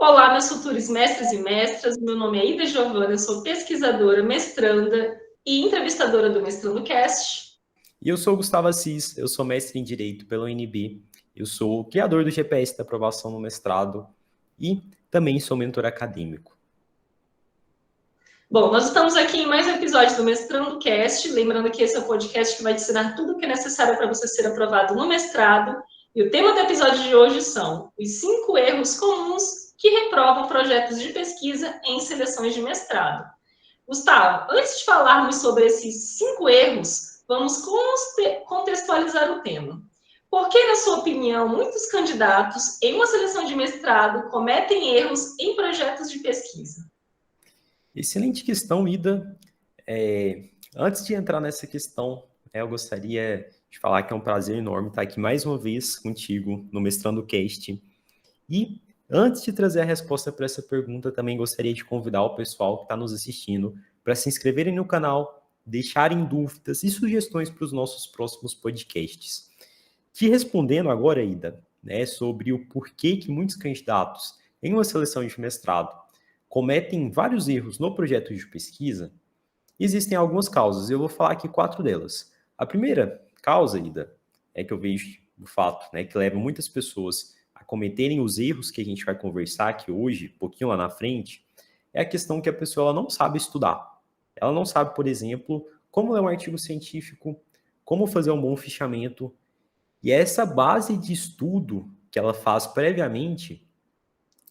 Olá, meus futuros mestres e mestras. Meu nome é Ida Giovana, eu sou pesquisadora, mestranda e entrevistadora do Mestrando Cast. E eu sou o Gustavo Assis, eu sou mestre em Direito pela UNB, eu sou o criador do GPS da aprovação no mestrado e também sou mentor acadêmico. Bom, nós estamos aqui em mais um episódio do Mestrando Cast, lembrando que esse é o podcast que vai te ensinar tudo o que é necessário para você ser aprovado no mestrado. E o tema do episódio de hoje são os 5 erros comuns que reprovam projetos de pesquisa em seleções de mestrado. Gustavo, antes de falarmos sobre esses 5 erros, vamos contextualizar o tema. Por que, na sua opinião, muitos candidatos em uma seleção de mestrado cometem erros em projetos de pesquisa? Excelente questão, Ida. Antes de entrar nessa questão, eu gostaria de falar que é um prazer enorme estar aqui mais uma vez contigo no Mestrando Cast. E antes de trazer a resposta para essa pergunta, também gostaria de convidar o pessoal que está nos assistindo para se inscreverem no canal, deixarem dúvidas e sugestões para os nossos próximos podcasts. Te respondendo agora, Ida, né, sobre o porquê que muitos candidatos em uma seleção de mestrado cometem vários erros no projeto de pesquisa, existem algumas causas. Eu vou falar aqui 4 delas. A primeira causa, Ida, é que eu vejo o fato, né, que leva muitas pessoas a cometerem os erros que a gente vai conversar aqui hoje, um pouquinho lá na frente, é a questão que a pessoa ela não sabe estudar. Ela não sabe, por exemplo, como ler um artigo científico, como fazer um bom fichamento, e é essa base de estudo que ela faz previamente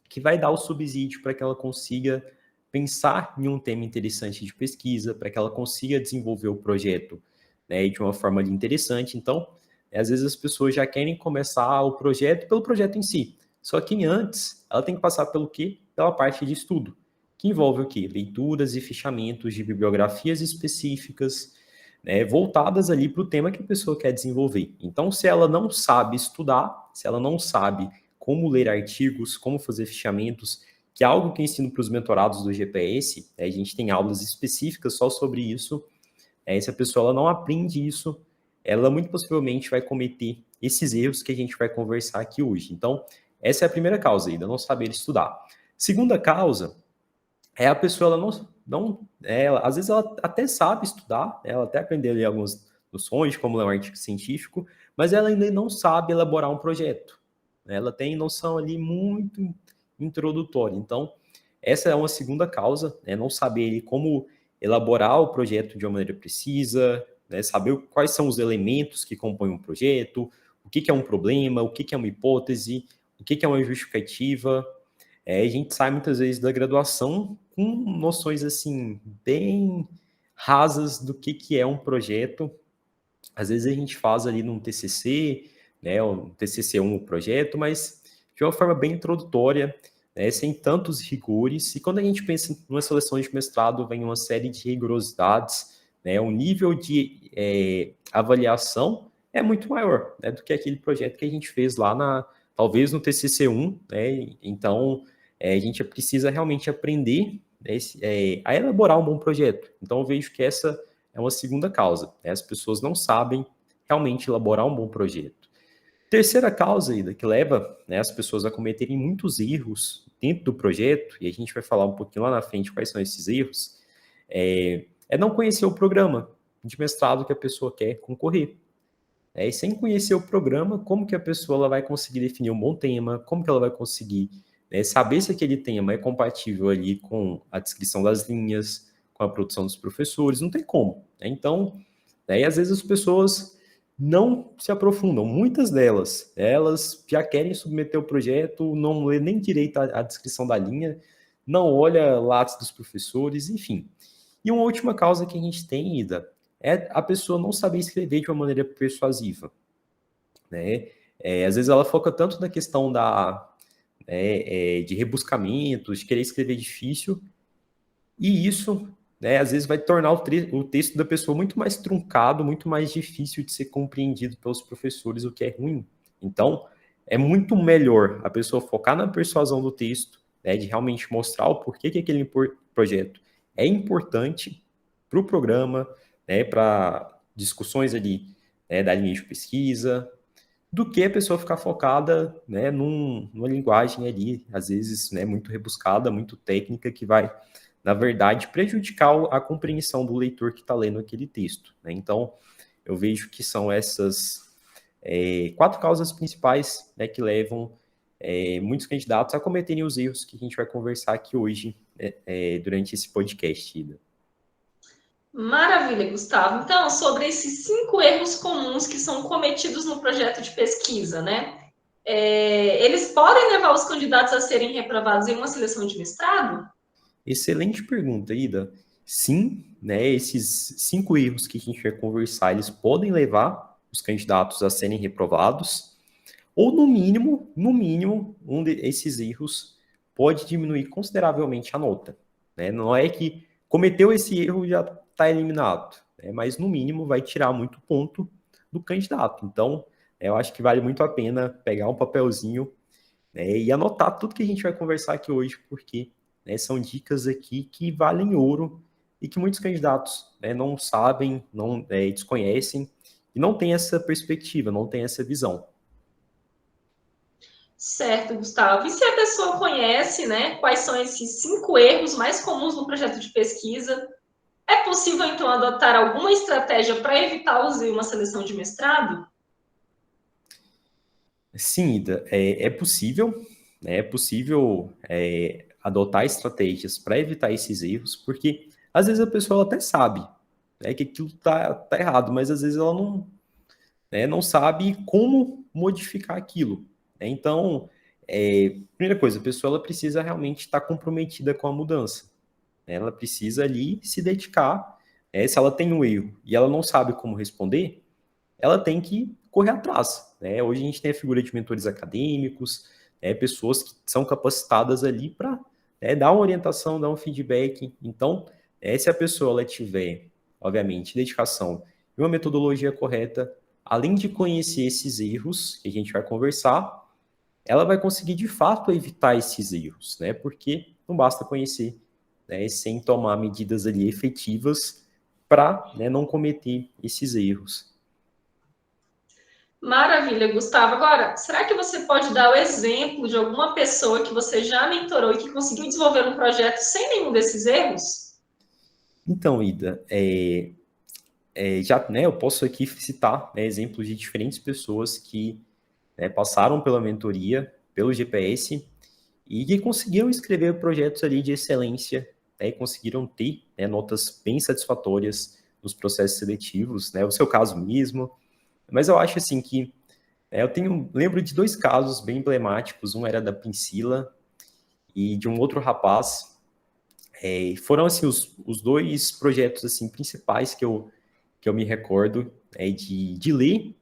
que vai dar o subsídio para que ela consiga pensar em um tema interessante de pesquisa, para que ela consiga desenvolver o projeto, né, de uma forma interessante. Então, às vezes as pessoas já querem começar o projeto pelo projeto em si. Só que antes, ela tem que passar pelo quê? Pela parte de estudo, que envolve o quê? Leituras e fichamentos de bibliografias específicas, né, voltadas ali para o tema que a pessoa quer desenvolver. Então, se ela não sabe estudar, se ela não sabe como ler artigos, como fazer fichamentos, que é algo que eu ensino para os mentorados do GPS, a gente tem aulas específicas só sobre isso, se a pessoa ela não aprende isso, ela muito possivelmente vai cometer esses erros que a gente vai conversar aqui hoje. Então, essa é a primeira causa, ainda não saber estudar. Segunda causa é a pessoa, às vezes ela até sabe estudar, ela até aprendeu ali algumas noções, como ler um artigo científico, mas ela ainda não sabe elaborar um projeto. Ela tem noção ali muito introdutória. Então, essa é uma segunda causa, né? Não saber como elaborar o projeto de uma maneira precisa, né? Saber quais são os elementos que compõem um projeto, o que é um problema, o que é uma hipótese, o que é uma justificativa. A gente sai muitas vezes da graduação com noções assim bem rasas do que é um projeto. Às vezes a gente faz ali num TCC, né, um TCC1 o projeto, mas de uma forma bem introdutória, né, sem tantos rigores. E quando a gente pensa numa seleção de mestrado, vem uma série de rigorosidades, né, o nível de avaliação é muito maior, né, do que aquele projeto que a gente fez lá talvez no TCC1, né, então a gente precisa realmente aprender, né, a elaborar um bom projeto. Então eu vejo que essa é uma segunda causa, né, as pessoas não sabem realmente elaborar um bom projeto. Terceira causa, Ida, que leva, né, as pessoas a cometerem muitos erros dentro do projeto, e a gente vai falar um pouquinho lá na frente quais são esses erros, é não conhecer o programa de mestrado que a pessoa quer concorrer. E sem conhecer o programa, como que a pessoa ela vai conseguir definir um bom tema, como que ela vai conseguir, né, saber se aquele tema é compatível ali com a descrição das linhas, com a produção dos professores, não tem como. Né? Então, né, às vezes as pessoas não se aprofundam, muitas delas, elas já querem submeter o projeto, não lê nem direito a descrição da linha, não olha latas dos professores, enfim. E uma última causa que a gente tem, Ida, é a pessoa não saber escrever de uma maneira persuasiva, né? Às vezes ela foca tanto na questão de rebuscamentos, de querer escrever difícil, e isso, né, às vezes vai tornar o texto da pessoa muito mais truncado, muito mais difícil de ser compreendido pelos professores, o que é ruim. Então, é muito melhor a pessoa focar na persuasão do texto, né, de realmente mostrar o porquê que aquele projeto é importante para o programa, né, para discussões ali, né, da linha de pesquisa, do que a pessoa ficar focada, né, numa linguagem ali, às vezes, né, muito rebuscada, muito técnica, que vai, na verdade, prejudicar a compreensão do leitor que está lendo aquele texto, né? Então, eu vejo que são essas quatro causas principais, né, que levam muitos candidatos a cometerem os erros que a gente vai conversar aqui hoje, durante esse podcast, Ida. Maravilha, Gustavo. Então, sobre esses 5 erros comuns que são cometidos no projeto de pesquisa, né? Eles podem levar os candidatos a serem reprovados em uma seleção de mestrado? Excelente pergunta, Ida. Sim, né, esses 5 erros que a gente vai conversar, eles podem levar os candidatos a serem reprovados, ou no mínimo, desses erros pode diminuir consideravelmente a nota, né? Não é que cometeu esse erro já está eliminado, né? Mas no mínimo vai tirar muito ponto do candidato. Então, eu acho que vale muito a pena pegar um papelzinho, né, e anotar tudo que a gente vai conversar aqui hoje, porque, né, são dicas aqui que valem ouro e que muitos candidatos, né, não sabem, não desconhecem e não têm essa perspectiva, não têm essa visão. Certo, Gustavo. E se a pessoa conhece, né, quais são esses 5 erros mais comuns no projeto de pesquisa, é possível, então, adotar alguma estratégia para evitá-los em uma seleção de mestrado? Sim, Ida, é possível, né, é possível adotar estratégias para evitar esses erros, porque às vezes a pessoa até sabe, né, que aquilo tá errado, mas às vezes ela não, né, não sabe como modificar aquilo, né? Então, primeira coisa, a pessoa ela precisa realmente estar comprometida com a mudança, né? Ela precisa ali se dedicar, se ela tem um erro e ela não sabe como responder, ela tem que correr atrás, né? Hoje a gente tem a figura de mentores acadêmicos, pessoas que são capacitadas ali para dar uma orientação, dar um feedback. Então, se a pessoa ela tiver, obviamente, dedicação e uma metodologia correta, além de conhecer esses erros que a gente vai conversar, ela vai conseguir de fato evitar esses erros, né? Porque não basta conhecer, né, sem tomar medidas ali efetivas para, né, não cometer esses erros. Maravilha, Gustavo. Agora, será que você pode dar o exemplo de alguma pessoa que você já mentorou e que conseguiu desenvolver um projeto sem nenhum desses erros? Então, Ida, já, né, eu posso aqui citar, né, exemplos de diferentes pessoas que, né, passaram pela mentoria, pelo GPS, e que conseguiram escrever projetos ali de excelência, né, e conseguiram ter, né, notas bem satisfatórias nos processos seletivos, né, o seu caso mesmo. Mas eu acho assim que lembro de 2 casos bem emblemáticos. Um era da Priscila e de um outro rapaz. Foram assim os 2 projetos assim principais que eu me recordo de ler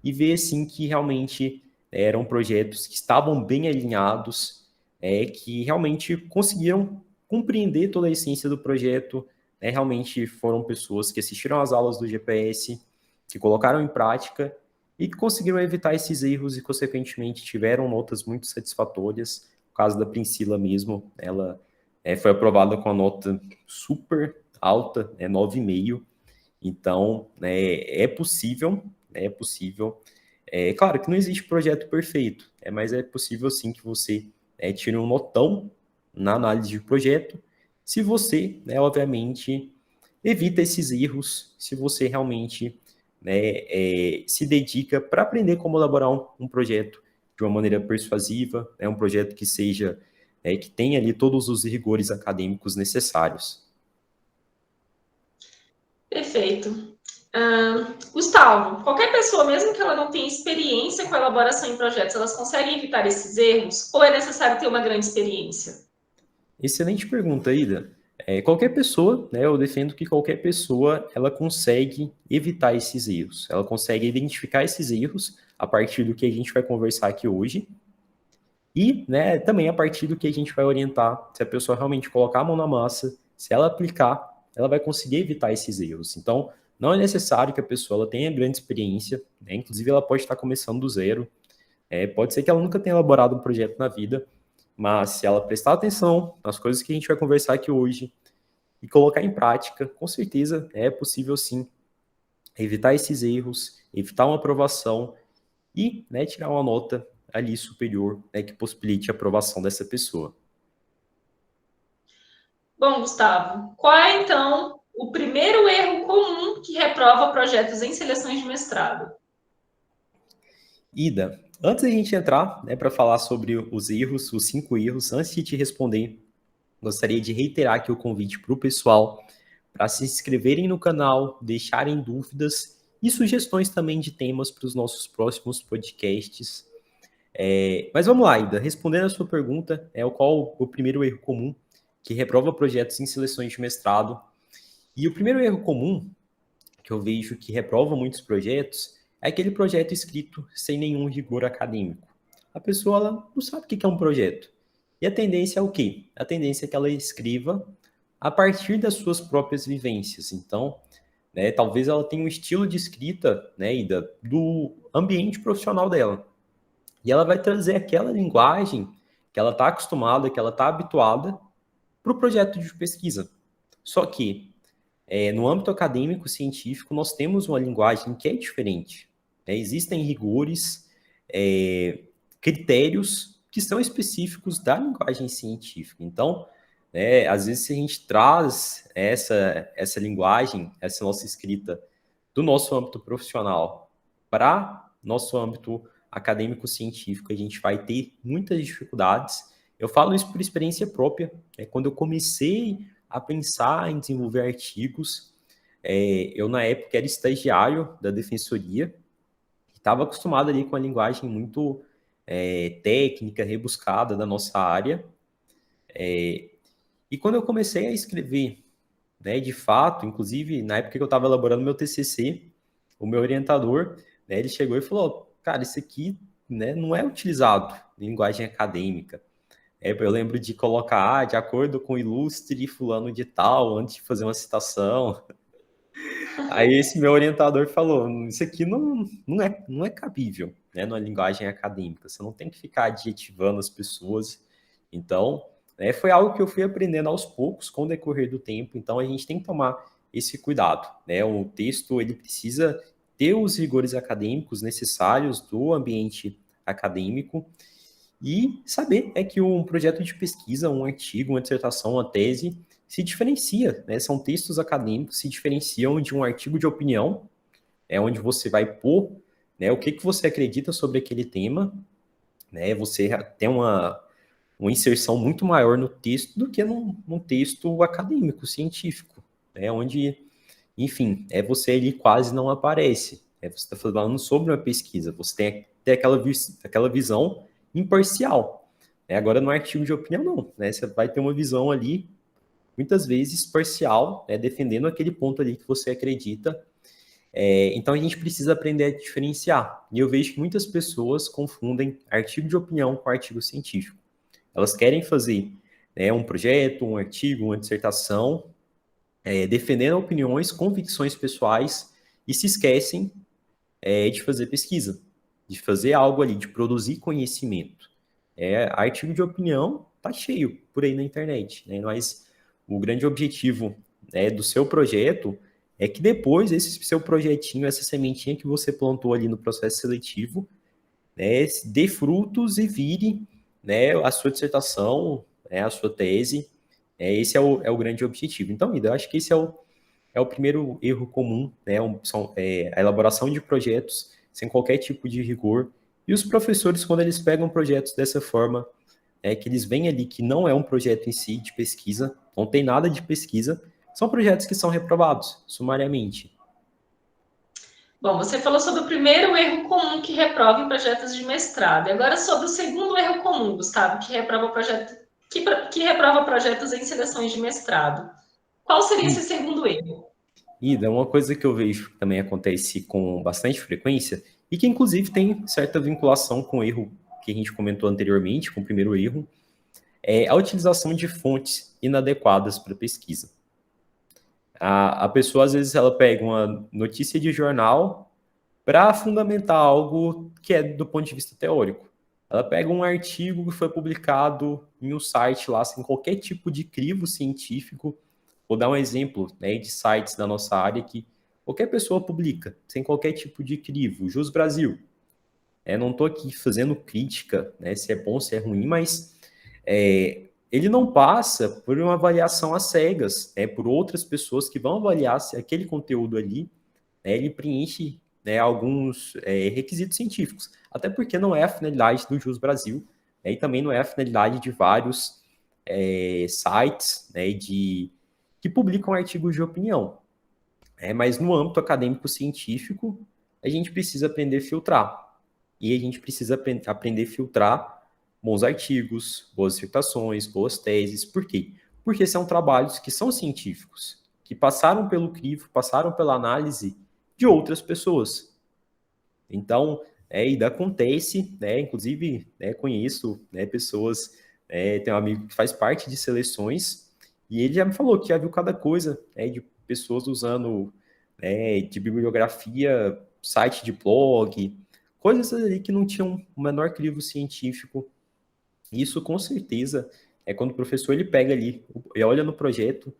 e ver assim que realmente eram projetos que estavam bem alinhados, que realmente conseguiram compreender toda a essência do projeto, né? Realmente foram pessoas que assistiram às aulas do GPS, que colocaram em prática e que conseguiram evitar esses erros e, consequentemente, tiveram notas muito satisfatórias. No caso da Priscila mesmo, ela foi aprovada com a nota super alta, 9,5. Então, né, é possível, né, é possível. Claro que não existe projeto perfeito, mas é possível sim que você tire um notão na análise de projeto, se você, né, obviamente, evita esses erros, se você realmente, né, se dedica para aprender como elaborar um projeto de uma maneira persuasiva, um projeto que seja, que tenha ali todos os rigores acadêmicos necessários. Perfeito. Gustavo, qualquer pessoa, mesmo que ela não tenha experiência com a elaboração em projetos, elas conseguem evitar esses erros? Ou é necessário ter uma grande experiência? Excelente pergunta, Ida. Qualquer pessoa, né, eu defendo que qualquer pessoa, ela consegue evitar esses erros. Ela consegue identificar esses erros a partir do que a gente vai conversar aqui hoje e, né, também a partir do que a gente vai orientar. Se a pessoa realmente colocar a mão na massa, se ela aplicar, ela vai conseguir evitar esses erros. Então, não é necessário que a pessoa ela tenha grande experiência, né? Inclusive ela pode estar começando do zero. Pode ser que ela nunca tenha elaborado um projeto na vida, mas se ela prestar atenção nas coisas que a gente vai conversar aqui hoje e colocar em prática, com certeza é possível sim evitar esses erros, evitar uma aprovação e, né, tirar uma nota ali superior, né, que possibilite a aprovação dessa pessoa. Bom, Gustavo, qual é então o primeiro erro comum que reprova projetos em seleções de mestrado? Ida, antes da gente entrar, né, para falar sobre os erros, os 5 erros, antes de te responder, gostaria de reiterar aqui o convite para o pessoal para se inscreverem no canal, deixarem dúvidas e sugestões também de temas para os nossos próximos podcasts. Mas vamos lá, Ida, respondendo a sua pergunta, qual o primeiro erro comum que reprova projetos em seleções de mestrado? E o primeiro erro comum que eu vejo que reprova muitos projetos é aquele projeto escrito sem nenhum rigor acadêmico. A pessoa ela não sabe o que é um projeto. E a tendência é o quê? A tendência é que ela escreva a partir das suas próprias vivências. Então, né, talvez ela tenha um estilo de escrita, né, Ida, do ambiente profissional dela. E ela vai trazer aquela linguagem que ela está acostumada, que ela está habituada para o projeto de pesquisa. Só que no âmbito acadêmico científico, nós temos uma linguagem que é diferente. Né? Existem rigores, critérios que são específicos da linguagem científica. Então, às vezes, se a gente traz essa linguagem, essa nossa escrita do nosso âmbito profissional para nosso âmbito acadêmico-científico, a gente vai ter muitas dificuldades. Eu falo isso por experiência própria. Quando eu comecei a pensar em desenvolver artigos. Eu, na época, era estagiário da defensoria, estava acostumado ali com a linguagem muito técnica, rebuscada da nossa área. E quando eu comecei a escrever, né, de fato, inclusive, na época que eu estava elaborando meu TCC, o meu orientador, né, ele chegou e falou, cara, isso aqui, né, não é utilizado em linguagem acadêmica. Eu lembro de colocar, de acordo com o ilustre fulano de tal, antes de fazer uma citação. Aí esse meu orientador falou, isso aqui não é cabível, né, numa linguagem acadêmica. Você não tem que ficar adjetivando as pessoas. Então, foi algo que eu fui aprendendo aos poucos, com o decorrer do tempo. Então, a gente tem que tomar esse cuidado, né? O texto, ele precisa ter os rigores acadêmicos necessários do ambiente acadêmico, e saber que um projeto de pesquisa, um artigo, uma dissertação, uma tese, se diferencia, né? São textos acadêmicos, se diferenciam de um artigo de opinião, onde você vai pôr, né, o que você acredita sobre aquele tema, né? Você tem uma inserção muito maior no texto do que num texto acadêmico, científico, né? Onde, enfim, você ali quase não aparece. Você está falando sobre uma pesquisa, você tem aquela visão imparcial. Agora, no artigo de opinião, não. Né? Você vai ter uma visão ali, muitas vezes, parcial, né? Defendendo aquele ponto ali que você acredita. Então, a gente precisa aprender a diferenciar. E eu vejo que muitas pessoas confundem artigo de opinião com artigo científico. Elas querem fazer, né, um projeto, um artigo, uma dissertação, defendendo opiniões, convicções pessoais, e se esquecem de fazer pesquisa, de fazer algo ali, de produzir conhecimento. Artigo de opinião tá cheio por aí na internet, né? Mas o grande objetivo, do seu projeto é que depois esse seu projetinho, essa sementinha que você plantou ali no processo seletivo, né, dê frutos e vire, né, a sua dissertação, né, a sua tese. Esse é o grande objetivo. Então, Ida, eu acho que esse é o primeiro erro comum, né? A elaboração de projetos sem qualquer tipo de rigor. E os professores, quando eles pegam projetos dessa forma, que eles veem ali que não é um projeto em si de pesquisa, não tem nada de pesquisa, são projetos que são reprovados sumariamente. Bom, você falou sobre o primeiro erro comum que reprova em projetos de mestrado. E agora sobre o segundo erro comum, Gustavo, que reprova projetos em seleções de mestrado. Qual seria esse segundo erro? Ida, uma coisa que eu vejo que também acontece com bastante frequência, e que inclusive tem certa vinculação com o erro que a gente comentou anteriormente, com o primeiro erro, é a utilização de fontes inadequadas para pesquisa. A pessoa, às vezes, ela pega uma notícia de jornal para fundamentar algo que é do ponto de vista teórico. Ela pega um artigo que foi publicado em um site lá, sem qualquer tipo de crivo científico. Vou dar um exemplo, né, de sites da nossa área que qualquer pessoa publica, sem qualquer tipo de crivo. Jus Brasil. Não estou aqui fazendo crítica, né, se é bom, se é ruim, mas ele não passa por uma avaliação às cegas, por outras pessoas que vão avaliar se aquele conteúdo ali, ele preenche, né, alguns requisitos científicos. Até porque não é a finalidade do JUS Brasil, né, e também não é a finalidade de vários sites, né, que publicam artigos de opinião. Mas no âmbito acadêmico científico, a gente precisa aprender a filtrar. E a gente precisa aprender a filtrar bons artigos, boas dissertações, boas teses. Por quê? Porque são trabalhos que são científicos, que passaram pelo crivo, passaram pela análise de outras pessoas. Então, ainda acontece, né, inclusive, né, conheço, né, pessoas, tem um amigo que faz parte de seleções, e ele já me falou que já viu cada coisa, né, de pessoas usando de bibliografia, site de blog, coisas ali que não tinham o menor crivo científico. Isso, com certeza, quando o professor ele pega ali, e olha no projeto,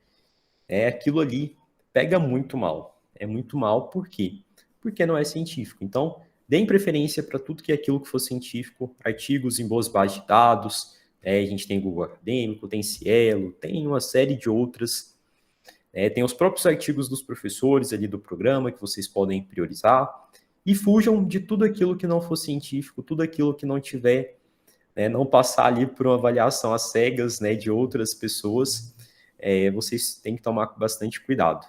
aquilo ali pega muito mal. É muito mal, por quê? Porque não é científico. Então, deem preferência para tudo que é aquilo que for científico, artigos em boas bases de dados, a gente tem Google Acadêmico, tem Cielo, tem uma série de outras. Tem os próprios artigos dos professores ali do programa que vocês podem priorizar. E fujam de tudo aquilo que não for científico, tudo aquilo que não tiver, não passar ali por uma avaliação às cegas, de outras pessoas. Vocês têm que tomar bastante cuidado.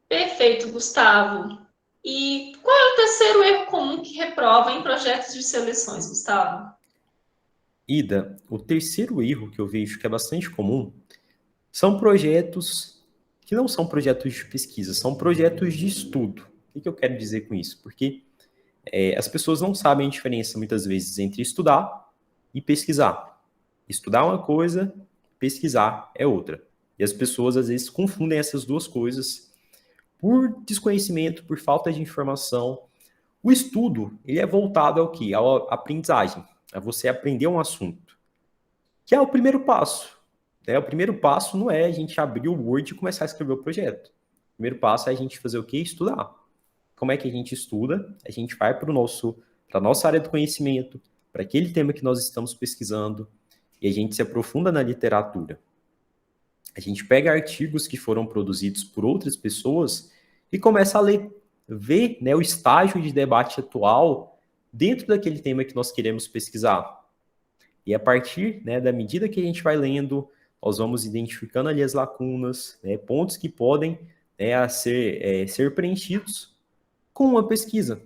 Perfeito, Gustavo. E qual é o terceiro erro comum que reprova em projetos de seleções, Gustavo? Ida, o terceiro erro que eu vejo que é bastante comum são projetos que não são projetos de pesquisa, são projetos de estudo. O que eu quero dizer com isso? Porque as pessoas não sabem a diferença, muitas vezes, entre estudar e pesquisar. Estudar é uma coisa, pesquisar é outra. E as pessoas, às vezes, confundem essas duas coisas por desconhecimento, por falta de informação. O estudo, ele é voltado ao quê? À aprendizagem, a você aprender um assunto, que é o primeiro passo. O primeiro passo não é a gente abrir o Word e começar a escrever o projeto. O primeiro passo é a gente fazer o quê? Estudar. Como é que a gente estuda? A gente vai para a nossa área do conhecimento, para aquele tema que nós estamos pesquisando, e a gente se aprofunda na literatura. A gente pega artigos que foram produzidos por outras pessoas e começa a ler, ver, o estágio de debate atual dentro daquele tema que nós queremos pesquisar. E a partir, da medida que a gente vai lendo, nós vamos identificando ali as lacunas, pontos que podem ser preenchidos com uma pesquisa.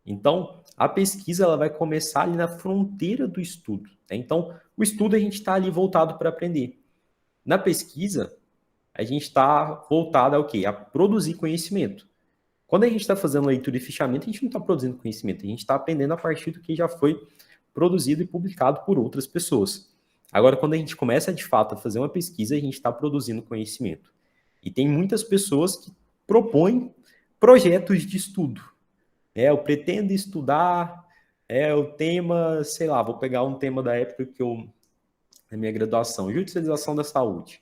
Então, a pesquisa ela vai começar ali na fronteira do estudo. Então, o estudo a gente está ali voltado para aprender. Na pesquisa, a gente está voltado ao quê? A produzir conhecimento. Quando a gente está fazendo leitura e fichamento, a gente não está produzindo conhecimento, a gente está aprendendo a partir do que já foi produzido e publicado por outras pessoas. Agora, quando a gente começa de fato a fazer uma pesquisa, a gente está produzindo conhecimento. E tem muitas pessoas que propõem projetos de estudo. Eu pretendo estudar o tema, sei lá, vou pegar um tema da época na minha graduação, judicialização da saúde.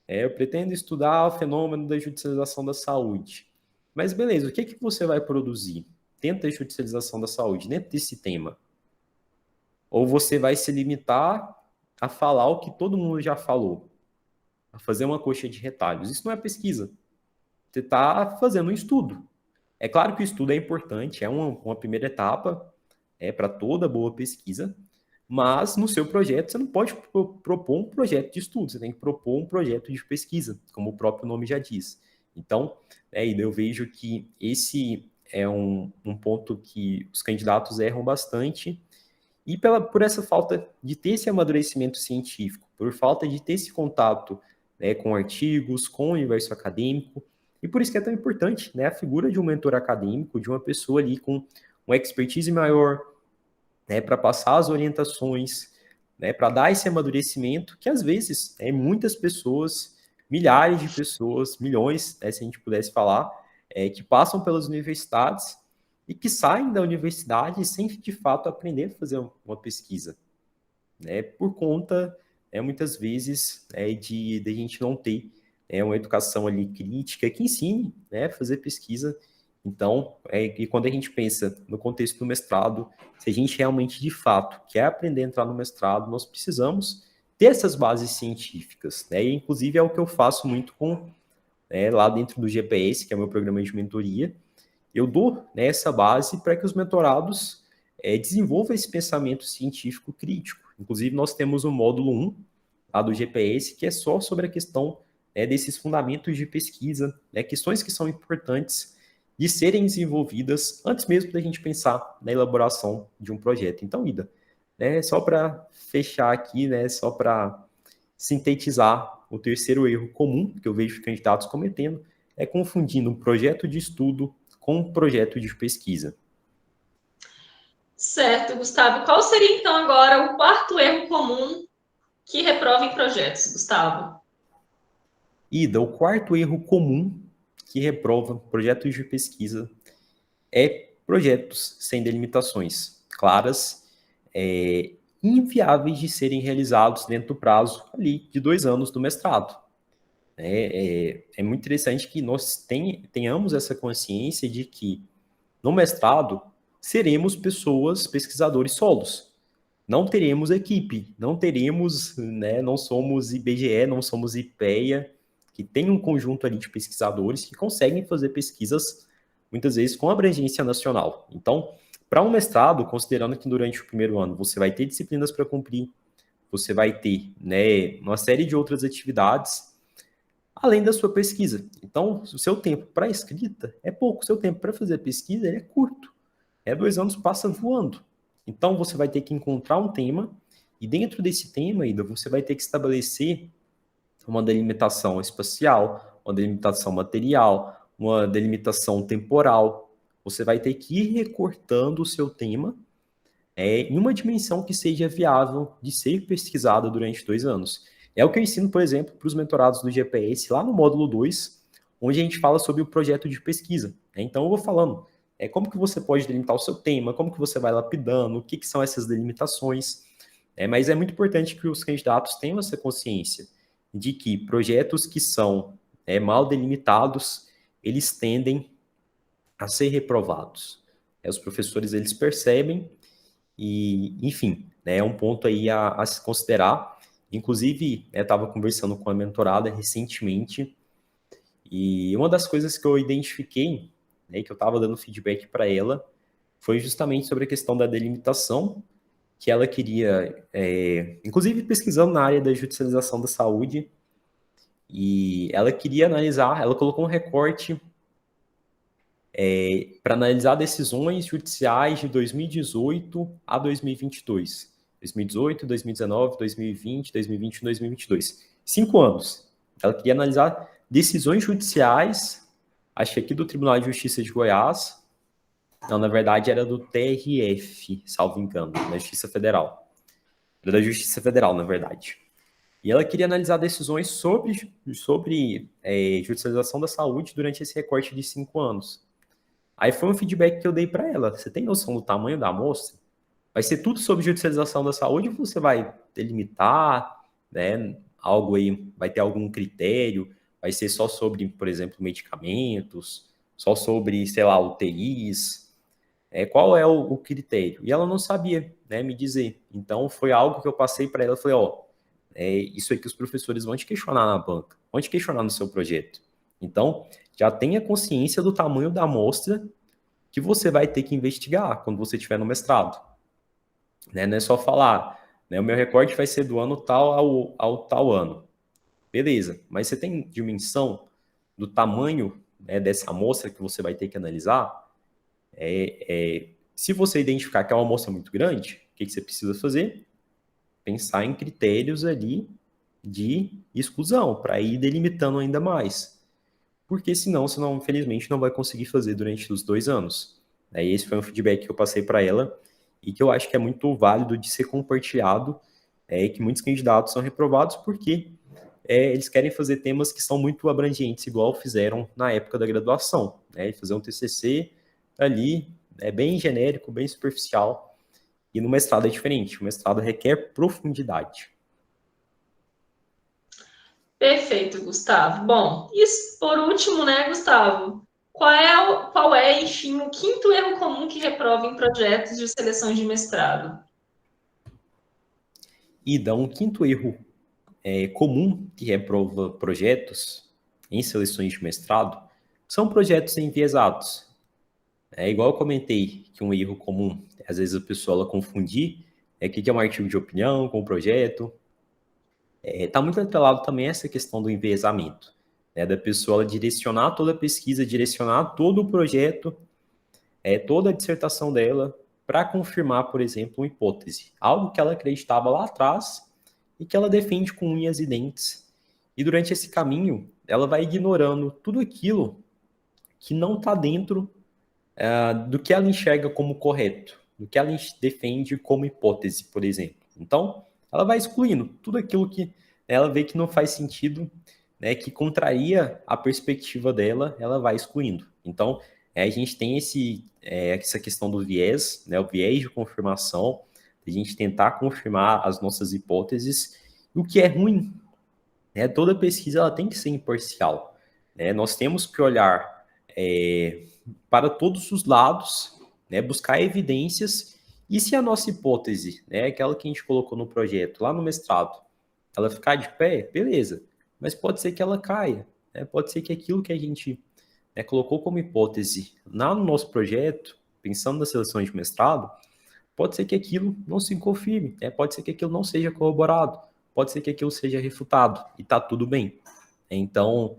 Eu pretendo estudar o fenômeno da judicialização da saúde. Mas beleza, o que você vai produzir dentro da judicialização da saúde, dentro desse tema? Ou você vai se limitar a falar o que todo mundo já falou, a fazer uma coxa de retalhos? Isso não é pesquisa. Você está fazendo um estudo. É claro que o estudo é importante, é uma primeira etapa para toda boa pesquisa, mas no seu projeto você não pode propor um projeto de estudo, você tem que propor um projeto de pesquisa, como o próprio nome já diz. Então, eu vejo que esse é um ponto que os candidatos erram bastante, e por essa falta de ter esse amadurecimento científico, por falta de ter esse contato com artigos, com o universo acadêmico, e por isso que é tão importante a figura de um mentor acadêmico, de uma pessoa ali com uma expertise maior, para passar as orientações, para dar esse amadurecimento, que às vezes muitas pessoas, milhares de pessoas, milhões, se a gente pudesse falar, que passam pelas universidades e que saem da universidade sem de fato aprender a fazer uma pesquisa, por conta, muitas vezes, de a gente não ter uma educação ali crítica que ensine a fazer pesquisa Então, e quando a gente pensa no contexto do mestrado, se a gente realmente, de fato, quer aprender a entrar no mestrado, nós precisamos ter essas bases científicas, né? E, inclusive, é o que eu faço muito com, lá dentro do GPS, que é o meu programa de mentoria. Eu dou, né, essa base para que os mentorados desenvolvam esse pensamento científico crítico. Inclusive, nós temos um módulo 1 lá do GPS, que é só sobre a questão, desses fundamentos de pesquisa, né, questões que são importantes de serem desenvolvidas antes mesmo da gente pensar na elaboração de um projeto. Então, Ida, né, só para fechar aqui, né, só para sintetizar, o terceiro erro comum que eu vejo candidatos cometendo é confundindo um projeto de estudo com um projeto de pesquisa. Certo, Gustavo. Qual seria, então, agora o quarto erro comum que reprova em projetos, Gustavo? Ida, o quarto erro comum que reprova projetos de pesquisa é projetos sem delimitações claras, inviáveis de serem realizados dentro do prazo ali de 2 anos do mestrado. É muito interessante que nós tenhamos essa consciência de que no mestrado seremos pessoas, pesquisadores solos. Não teremos equipe, não teremos, né, não somos IBGE, não somos IPEA, que tem um conjunto ali de pesquisadores que conseguem fazer pesquisas, muitas vezes, com abrangência nacional. Então, para um mestrado, considerando que durante o primeiro ano você vai ter disciplinas para cumprir, você vai ter, né, uma série de outras atividades, além da sua pesquisa. Então, o seu tempo para escrita é pouco, o seu tempo para fazer pesquisa é curto. 2 anos passa voando. Então, você vai ter que encontrar um tema, e dentro desse tema, ainda, você vai ter que estabelecer uma delimitação espacial, uma delimitação material, uma delimitação temporal. Você vai ter que ir recortando o seu tema em uma dimensão que seja viável de ser pesquisada durante 2 anos. É o que eu ensino, por exemplo, para os mentorados do GPS, lá no módulo 2, onde a gente fala sobre o projeto de pesquisa. Então, eu vou falando como que você pode delimitar o seu tema, como que você vai lapidando, o que são essas delimitações. Mas é muito importante que os candidatos tenham essa consciência de que projetos que são mal delimitados, eles tendem a ser reprovados. Os professores, eles percebem e, enfim, é um ponto aí a se considerar. Inclusive, estava conversando com a mentorada recentemente e uma das coisas que eu identifiquei, que eu estava dando feedback para ela, foi justamente sobre a questão da delimitação, que ela queria, inclusive pesquisando na área da judicialização da saúde, e ela queria analisar, ela colocou um recorte para analisar decisões judiciais de 2018 a 2022. 2018, 2019, 2020, 2021, 2022. 5 anos. Ela queria analisar decisões judiciais, acho que aqui do Tribunal de Justiça de Goiás, não, na verdade era do TRF, salvo engano, da Justiça Federal. Era da Justiça Federal, na verdade. E ela queria analisar decisões sobre judicialização da saúde durante esse recorte de 5 anos. Aí foi um feedback que eu dei para ela. Você tem noção do tamanho da amostra? Vai ser tudo sobre judicialização da saúde ou você vai delimitar, né, algo aí, vai ter algum critério? Vai ser só sobre, por exemplo, medicamentos? Só sobre, sei lá, UTIs? Qual é o critério? E ela não sabia, né, me dizer. Então, foi algo que eu passei para ela. Falei, isso aí que os professores vão te questionar na banca, vão te questionar no seu projeto. Então, já tenha consciência do tamanho da amostra que você vai ter que investigar quando você estiver no mestrado. Né? Não é só falar, né, o meu recorte vai ser do ano tal ao tal ano. Beleza, mas você tem dimensão do tamanho, né, dessa amostra que você vai ter que analisar? Se você identificar que é uma amostra muito grande, o que você precisa fazer? Pensar em critérios ali de exclusão, para ir delimitando ainda mais. Porque senão, infelizmente, não vai conseguir fazer durante os 2 anos. Esse foi um feedback que eu passei para ela e que eu acho que é muito válido de ser compartilhado, que muitos candidatos são reprovados porque eles querem fazer temas que são muito abrangentes, igual fizeram na época da graduação. Fazer um TCC ali, bem genérico, bem superficial, e no mestrado é diferente. O mestrado requer profundidade. Perfeito, Gustavo. Bom, e por último, né, Gustavo? qual é, enfim, o quinto erro comum que reprova em projetos de seleção de mestrado? Ida, um quinto erro comum que reprova projetos em seleções de mestrado são projetos enviesados. É igual eu comentei que um erro comum, às vezes a pessoa ela confundir o que é um artigo de opinião com um projeto. Está muito atrelado também essa questão do enviesamento, né, da pessoa ela direcionar toda a pesquisa, direcionar todo o projeto, toda a dissertação dela para confirmar, por exemplo, uma hipótese, algo que ela acreditava lá atrás e que ela defende com unhas e dentes. E durante esse caminho, ela vai ignorando tudo aquilo que não está dentro do que ela enxerga como correto, do que ela defende como hipótese, por exemplo. Então, ela vai excluindo tudo aquilo que ela vê que não faz sentido, né, que contraria a perspectiva dela, ela vai excluindo. Então, a gente tem essa questão do viés, né, o viés de confirmação, a gente tentar confirmar as nossas hipóteses, o que é ruim, né, toda pesquisa ela tem que ser imparcial, né, nós temos que olhar para todos os lados, né, buscar evidências, e se a nossa hipótese, né, aquela que a gente colocou no projeto, lá no mestrado, ela ficar de pé, beleza, mas pode ser que ela caia, né, pode ser que aquilo que a gente, né, colocou como hipótese lá no nosso projeto, pensando na seleção de mestrado, pode ser que aquilo não se confirme, né, pode ser que aquilo não seja corroborado, pode ser que aquilo seja refutado, e tá tudo bem. Então,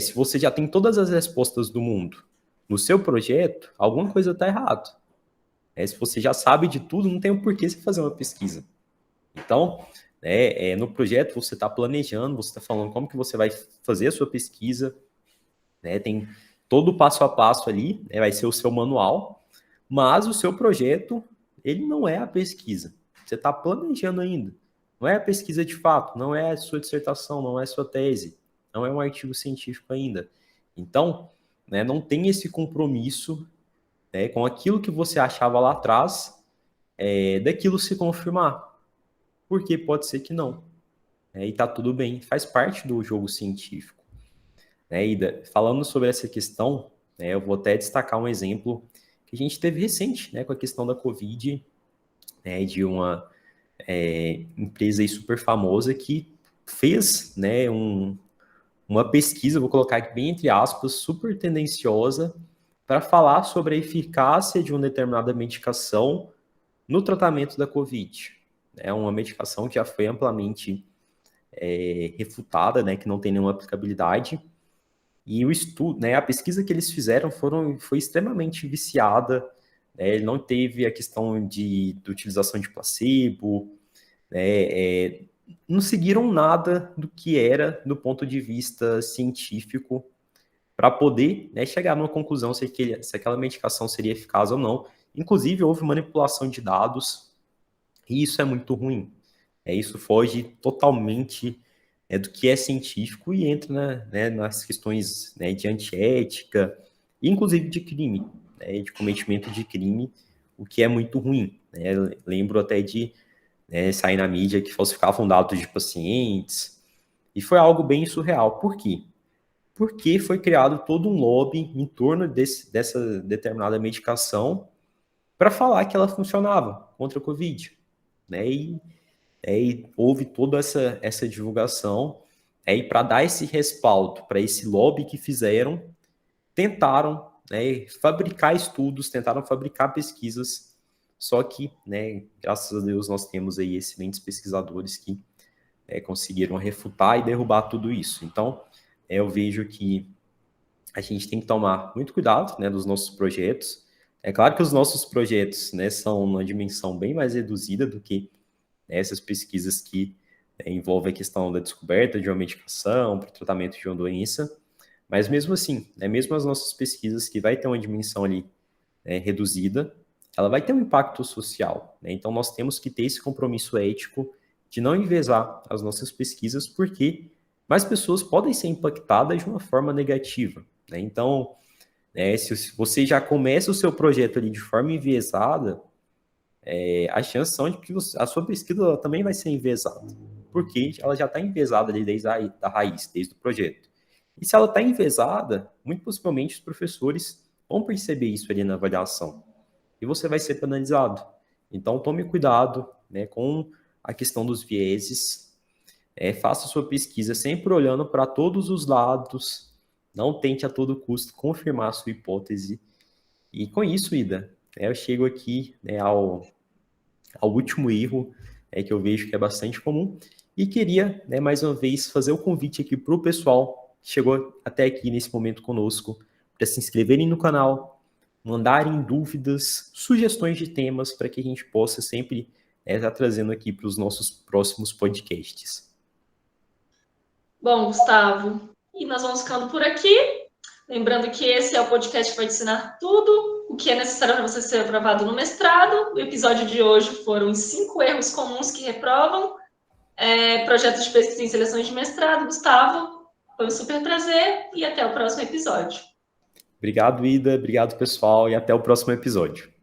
se você já tem todas as respostas do mundo no seu projeto, alguma coisa está errado. Se você já sabe de tudo, não tem o porquê você fazer uma pesquisa. Então, no projeto você está planejando, você está falando como que você vai fazer a sua pesquisa, né, tem todo o passo a passo ali, vai ser o seu manual, mas o seu projeto, ele não é a pesquisa. Você está planejando ainda. Não é a pesquisa de fato, não é a sua dissertação, não é a sua tese, não é um artigo científico ainda. Então, né, não tem esse compromisso, né, com aquilo que você achava lá atrás, daquilo se confirmar. Porque pode ser que não. E tá tudo bem, faz parte do jogo científico. Ida, falando sobre essa questão, eu vou até destacar um exemplo que a gente teve recente, né, com a questão da Covid, de uma empresa aí super famosa que fez, né, uma pesquisa, vou colocar aqui bem entre aspas, super tendenciosa para falar sobre a eficácia de uma determinada medicação no tratamento da Covid. É uma medicação que já foi amplamente refutada, né, que não tem nenhuma aplicabilidade. E o estudo, né, a pesquisa que eles fizeram foi extremamente viciada, né, ele não teve a questão de utilização de placebo, né, não seguiram nada do que era do ponto de vista científico para poder, né, chegar numa conclusão se aquela medicação seria eficaz ou não. Inclusive, houve manipulação de dados, e isso é muito ruim. Isso foge totalmente do que é científico e entra nas questões, né, de antiética, inclusive de crime, né, de cometimento de crime, o que é muito ruim. Né? Lembro até de sair na mídia que falsificavam dados de pacientes, e foi algo bem surreal. Por quê? Porque foi criado todo um lobby em torno dessa determinada medicação para falar que ela funcionava contra a Covid. Né? E houve toda essa divulgação, e para dar esse respaldo para esse lobby que fizeram, tentaram, né, fabricar estudos, tentaram fabricar pesquisas, só que, né, graças a Deus, nós temos aí excelentes pesquisadores que conseguiram refutar e derrubar tudo isso. Então, eu vejo que a gente tem que tomar muito cuidado, né, dos nossos projetos. É claro que os nossos projetos, né, são uma dimensão bem mais reduzida do que essas pesquisas que envolvem a questão da descoberta de uma medicação para o tratamento de uma doença, mas mesmo assim, né, mesmo as nossas pesquisas que vai ter uma dimensão ali reduzida, ela vai ter um impacto social. Né? Então, nós temos que ter esse compromisso ético de não enviesar as nossas pesquisas, porque mais pessoas podem ser impactadas de uma forma negativa. Né? Então, se você já começa o seu projeto ali de forma enviesada, as chances são de que a sua pesquisa também vai ser enviesada, porque ela já está enviesada ali desde da raiz, desde o projeto. E se ela está enviesada, muito possivelmente os professores vão perceber isso ali na avaliação. E você vai ser penalizado. Então, tome cuidado, né, com a questão dos vieses. Faça sua pesquisa sempre olhando para todos os lados. Não tente a todo custo confirmar a sua hipótese. E com isso, Ida, eu chego aqui, né, ao último erro que eu vejo que é bastante comum. E queria, né, mais uma vez, fazer o convite aqui para o pessoal que chegou até aqui nesse momento conosco, para se inscreverem no canal, mandarem dúvidas, sugestões de temas para que a gente possa sempre estar trazendo aqui para os nossos próximos podcasts. Bom, Gustavo, e nós vamos ficando por aqui. Lembrando que esse é o podcast que vai te ensinar tudo o que é necessário para você ser aprovado no mestrado. O episódio de hoje foram os 5 erros comuns que reprovam projetos de pesquisa em seleções de mestrado. Gustavo, foi um super prazer e até o próximo episódio. Obrigado, Ida. Obrigado, pessoal, e até o próximo episódio.